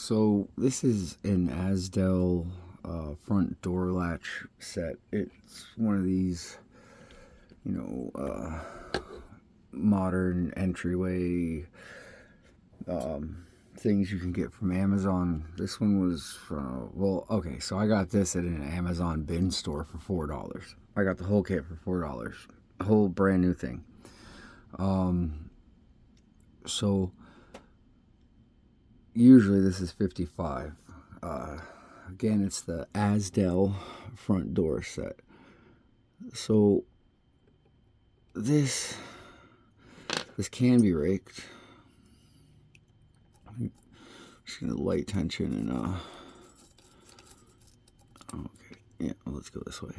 So this is an azdele front door latch set. It's one of these, modern entryway things you can get from Amazon. This one was so I got this at an Amazon bin store for $4. I got the whole kit for $4, a whole brand new thing. So usually this is $55. Again, it's the azdele front door set. So this can be raked. I'm just gonna light tension and okay, yeah, let's go this way.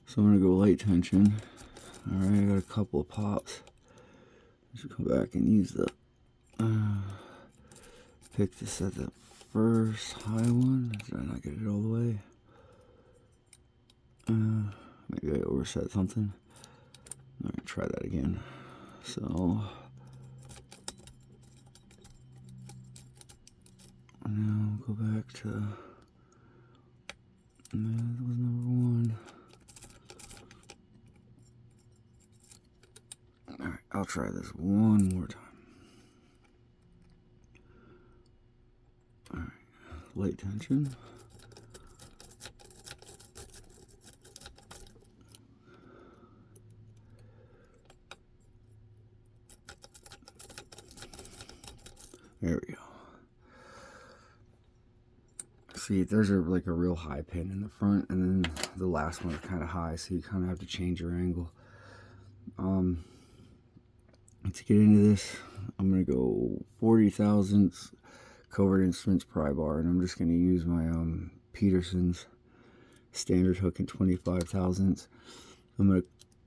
So I'm gonna go light tension. All right, I got a couple of pops. Just come back and use the pick this at the first high one. Did I not get it all the way? Maybe I overset something. All right, try that again. So now go back to, that was number one. All right, I'll try this one more time. All right, light tension. There we go. See, there's like a real high pin in the front, and then the last one's kind of high, so you kind of have to change your angle. To get into this, I'm gonna go 40 thousandths covert instruments pry bar, and I'm just gonna use my Peterson's standard hook in 25 thousandths. I'm gonna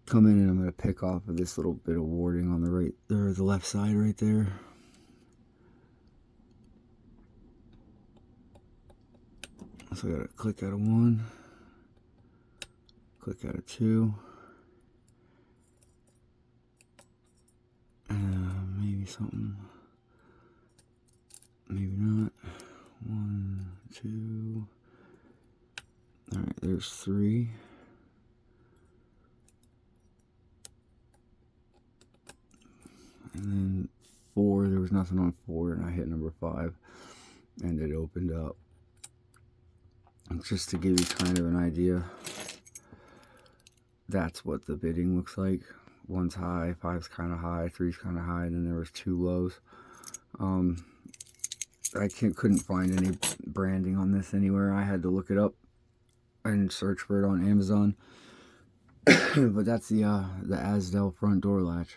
come in and I'm gonna pick off of this little bit of warding on the right or the left side right there. So I got to click out of one, click out of two, maybe something, maybe not. One, two. All right, there's three. And then four, there was nothing on four, and I hit number five, and it opened up. Just to give you kind of an idea, that's what the bidding looks like. One's high, five's kind of high, three's kind of high, and then there was two lows. I couldn't find any branding on this anywhere. I had to look it up and search for it on Amazon. But that's the azdele front door latch.